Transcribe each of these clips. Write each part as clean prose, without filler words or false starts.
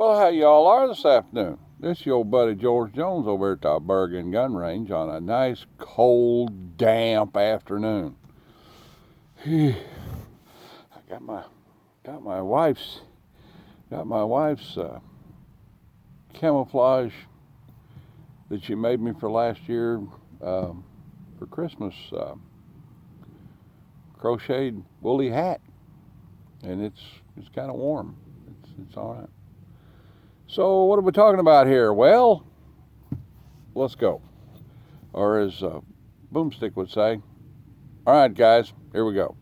Well, how y'all are this afternoon? This is your buddy George Jones over at the Bergen Gun Range on a nice, cold, damp afternoon. I got my wife's camouflage that she made me for last year for Christmas, crocheted woolly hat, and it's kind of warm. It's all right. So what are we talking about here? Well, let's go. Or as Boomstick would say, all right, guys, here we go.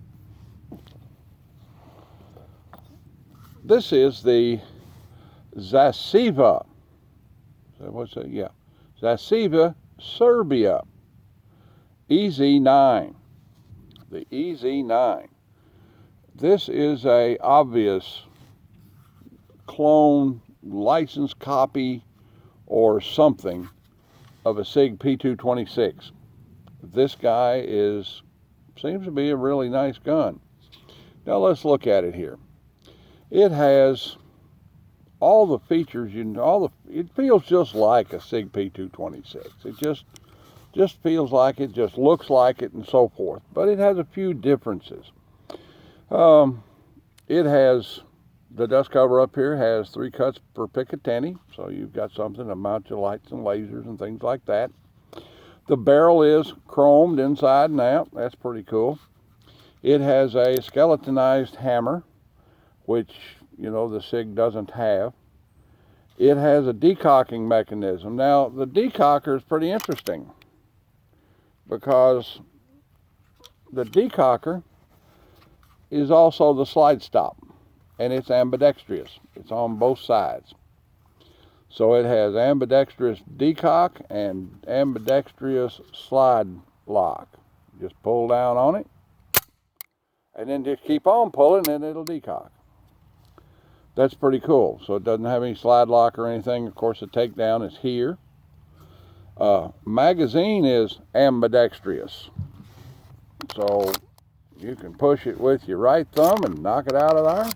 This is the ZASTAVA. What's that? Yeah, ZASTAVA Serbia EZ9. The EZ9. This is a obvious clone, license copy, or something of a SIG P226. This guy seems to be a really nice gun. Now let's look at it here. It has all the features, it feels just like a SIG P226. It just feels like it, just looks like it, and so forth. But it has a few differences. It has, the dust cover up here has 3 cuts per Picatinny, so you've got something to mount your lights and lasers and things like that. The barrel is chromed inside and out. That's pretty cool. It has a skeletonized hammer, which, the SIG doesn't have. It has a decocking mechanism. Now, the decocker is pretty interesting because the decocker is also the slide stop, and it's ambidextrous. It's on both sides. So it has ambidextrous decock and ambidextrous slide lock. Just pull down on it, and then just keep on pulling, and it'll decock. That's pretty cool. So it doesn't have any slide lock or anything. Of course, the takedown is here. Magazine is ambidextrous. So you can push it with your right thumb and knock it out of there.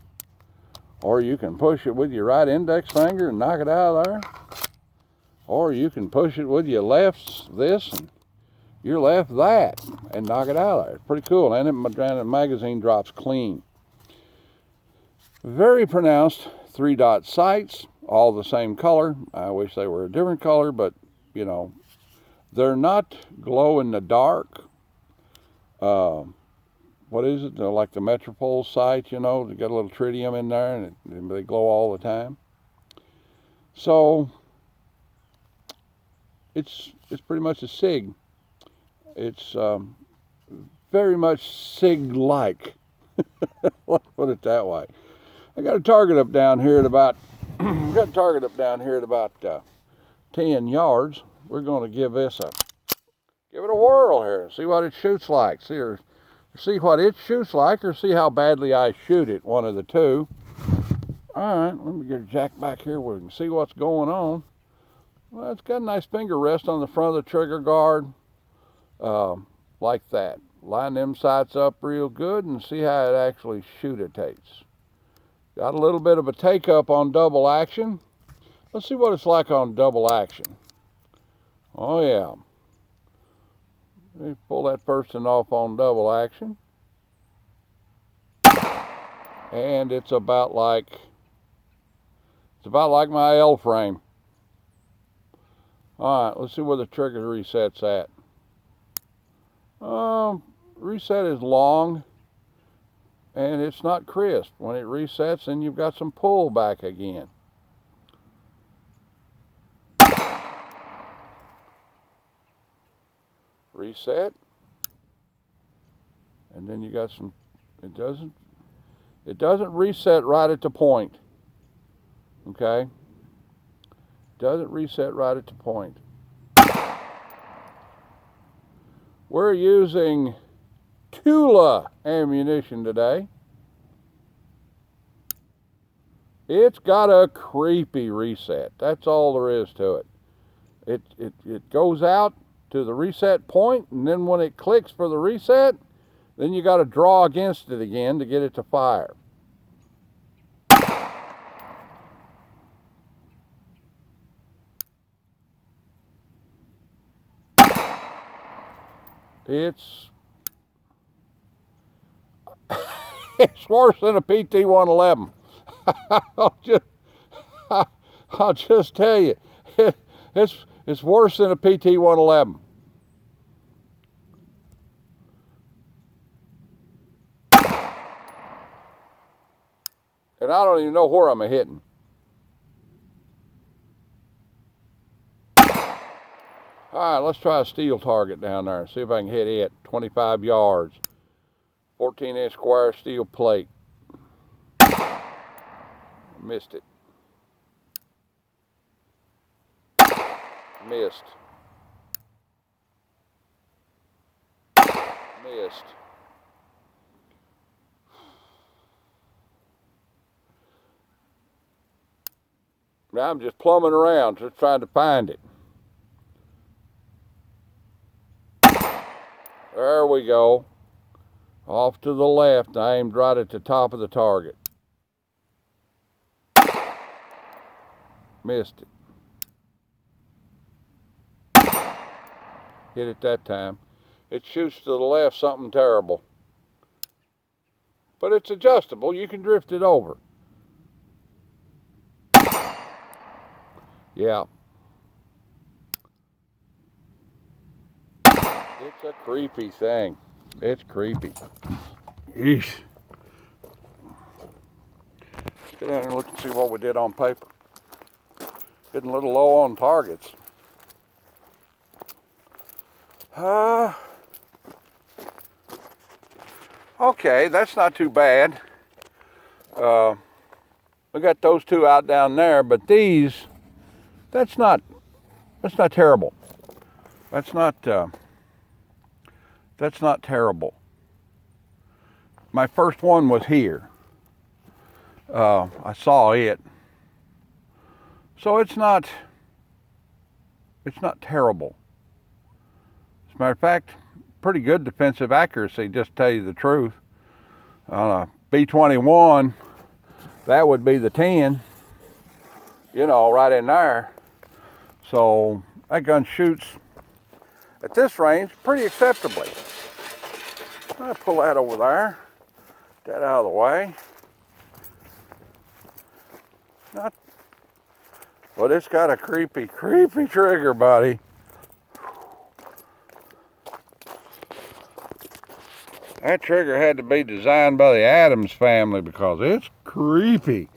Or you can push it with your right index finger and knock it out of there. Or you can push it with your left this and your left that and knock it out of there. It's pretty cool. And the magazine drops clean. Very pronounced 3-dot sights, all the same color. I wish they were a different color, but they're not glow in the dark. What is it? They're like the Metropole sights, they got a little tritium in there, and they glow all the time. So it's pretty much a SIG. It's very much SIG-like. Let's put it that way. I got a target up down here at about 10 yards. We're going to give it a whirl here. See what it shoots like. See what it shoots like, or see how badly I shoot it. One of the two. All right, let me get a jack back here where we can see what's going on. Well, it's got a nice finger rest on the front of the trigger guard, like that. Line them sights up real good and see how it actually shootates. Got a little bit of a take up on double action. Let's see what it's like on double action. Oh yeah. Let me pull that first one off on double action. And it's about like my L frame. All right, let's see where the trigger resets at. Reset is long, and it's not crisp. When it resets, then you've got some pull back again. Reset, and then you got some. It doesn't reset right at the point. Okay, doesn't reset right at the point. We're using Tula ammunition today. It's got a creepy reset. That's all there is to it. It goes out to the reset point, and then when it clicks for the reset, then you got to draw against it again to get it to fire. It's it's worse than a PT-111. I'll just tell you, it's worse than a PT-111. And I don't even know where I'm hitting. All right, let's try a steel target down there and see if I can hit it. 25 yards. 14-inch square steel plate. Missed it. Missed. Missed. Now I'm just plumbing around, just trying to find it. There we go. Off to the left. I aimed right at the top of the target. Missed it. Hit it that time. It shoots to the left something terrible. But it's adjustable. You can drift it over. Yeah. It's a creepy thing. It's creepy. Yeesh. Let's get down and look and see what we did on paper. Getting a little low on targets. Okay, that's not too bad. We got those two out down there, but these, that's not terrible. That's not terrible. My first one was here. I saw it. So it's not terrible. As a matter of fact, pretty good defensive accuracy, just to tell you the truth. On a B-21, that would be the 10, you know, right in there. So that gun shoots at this range pretty acceptably. I'll pull that over there, get that out of the way. Not, but it's got a creepy trigger, buddy. That trigger had to be designed by the Adams family because it's creepy.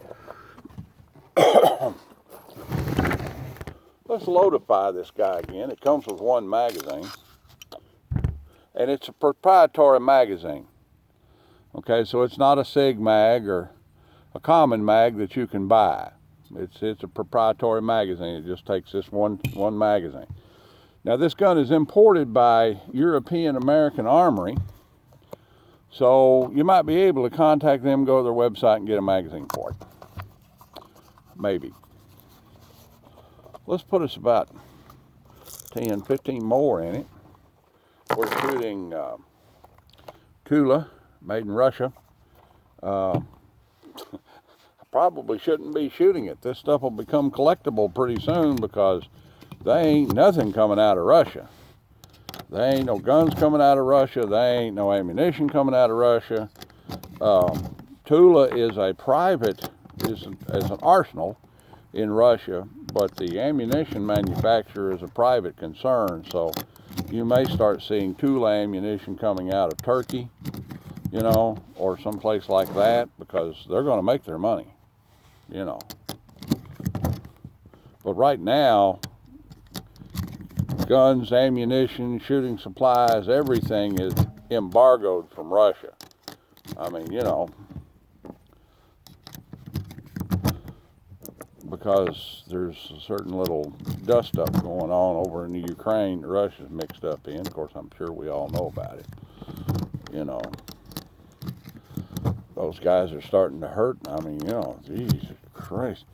Let's loadify this guy again. It comes with one magazine. And it's a proprietary magazine. Okay, so it's not a SIG mag or a common mag that you can buy. It's a proprietary magazine. It just takes this one magazine. Now this gun is imported by European American Armory. So you might be able to contact them, go to their website and get a magazine for it. Maybe. Let's put us about 10, 15 more in it. We're shooting Kula, made in Russia. I probably shouldn't be shooting it. This stuff will become collectible pretty soon because there ain't nothing coming out of Russia. There ain't no guns coming out of Russia. There ain't no ammunition coming out of Russia. Tula is a private, is an arsenal in Russia, but the ammunition manufacturer is a private concern. So you may start seeing Tula ammunition coming out of Turkey, you know, or someplace like that, because they're going to make their money, you know. But right now, guns, ammunition, shooting supplies, everything is embargoed from Russia. I mean, you know, because there's a certain little dust up going on over in the Ukraine that Russia's mixed up in. Of course, I'm sure we all know about it. You know, those guys are starting to hurt. I mean, you know, Jesus Christ.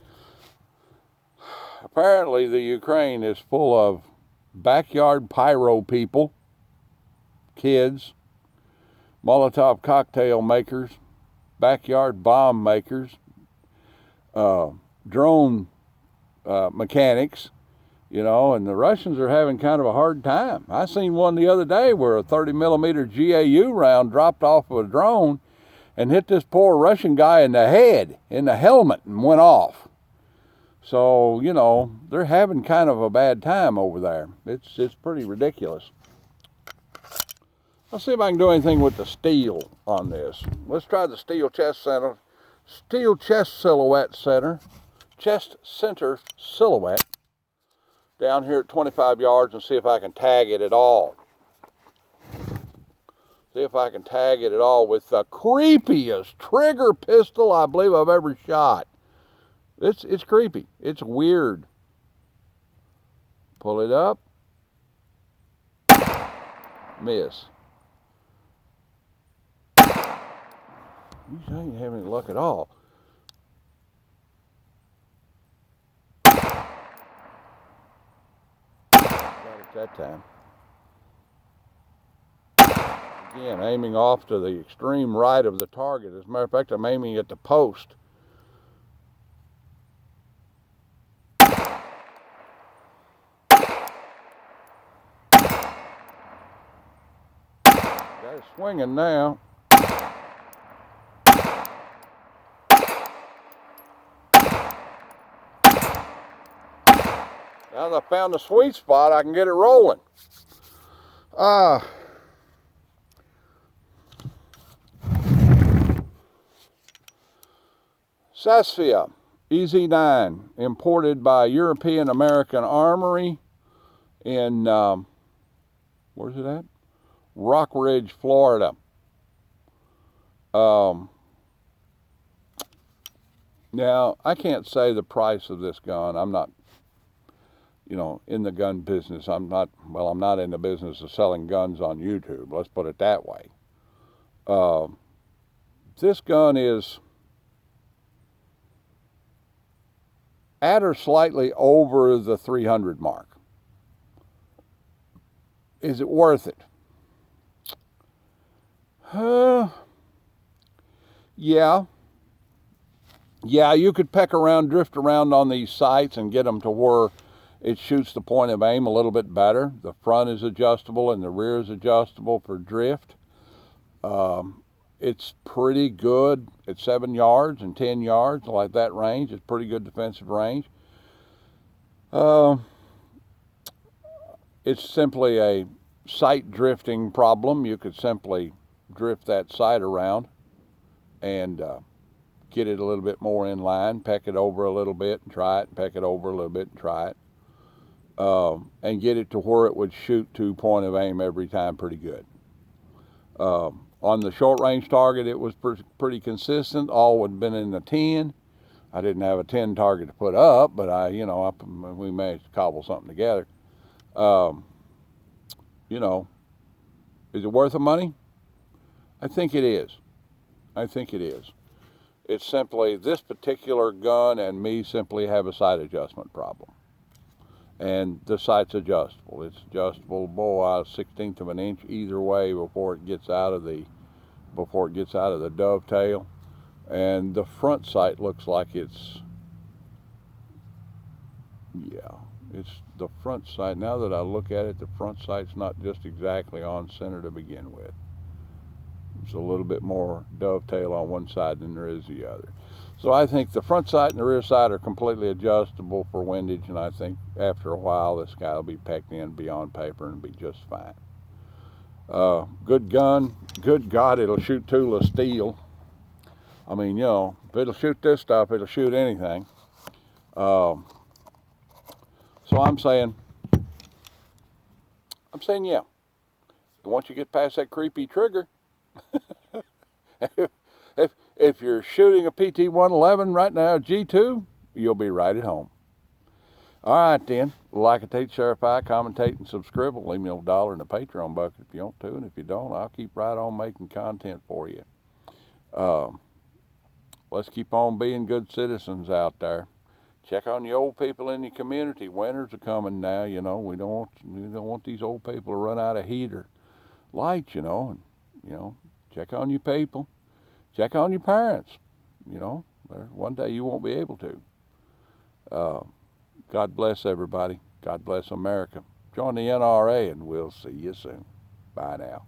Apparently, the Ukraine is full of backyard pyro people, kids, Molotov cocktail makers, backyard bomb makers, drone mechanics, You know, and the Russians are having kind of a hard time. I seen one the other day where a 30mm GAU round dropped off of a drone and hit this poor Russian guy in the head, in the helmet, and went off. So, you know, they're having kind of a bad time over there. It's pretty ridiculous. Let's see if I can do anything with the steel on this. Let's try the steel chest center, steel chest silhouette center, chest center silhouette down here at 25 yards and see if I can tag it at all. See if I can tag it at all with the creepiest trigger pistol I believe I've ever shot. It's creepy. It's weird. Pull it up. Miss. You ain't having any luck at all. Got it that time. Again, aiming off to the extreme right of the target. As a matter of fact, I'm aiming at the post. Got it swinging now. Now that I found the sweet spot, I can get it rolling. ZASTAVA EZ9, imported by European American Armory in, where's it at? Rock Ridge, Florida. Now, I can't say the price of this gun. I'm not, you know, in the gun business. I'm not in the business of selling guns on YouTube. Let's put it that way. This gun is at or slightly over the 300 mark. Is it worth it? Yeah. Yeah, you could peck around, drift around on these sights and get them to where it shoots the point of aim a little bit better. The front is adjustable and the rear is adjustable for drift. It's pretty good at 7 yards and 10 yards, like that range. It's pretty good defensive range. It's simply a sight drifting problem. You could simply drift that sight around and get it a little bit more in line, peck it over a little bit and try it, and peck it over a little bit and try it, and get it to where it would shoot to point of aim every time pretty good. On the short range target, it was pretty consistent. All would have been in the 10. I didn't have a 10 target to put up, but we managed to cobble something together. You know, is it worth the money? I think it is. I think it is. It's simply this particular gun and me simply have a sight adjustment problem. And the sight's adjustable. It's adjustable, a 1/16 of an inch either way before it gets out of the dovetail. And the front sight looks like it's the front sight. Now that I look at it, the front sight's not just exactly on center to begin with. It's a little bit more dovetail on one side than there is the other. So I think the front sight and the rear sight are completely adjustable for windage, and I think after a while this guy will be pegged in beyond paper and be just fine. Good gun. Good God, it'll shoot tool steel. I mean, you know, if it'll shoot this stuff, it'll shoot anything. So I'm saying yeah. Once you get past that creepy trigger, if you're shooting a PT-111 right now, G2, you'll be right at home. All right, then. Like, share, commentate, and subscribe. Leave me a $1 in the Patreon bucket if you want to, and if you don't, I'll keep right on making content for you. Let's keep on being good citizens out there. Check on the old people in your community. Winters are coming now. You know, we don't want these old people to run out of heat or light. You know, and check on your people. Check on your parents. You know, one day you won't be able to. God bless everybody. God bless America. Join the NRA, and we'll see you soon. Bye now.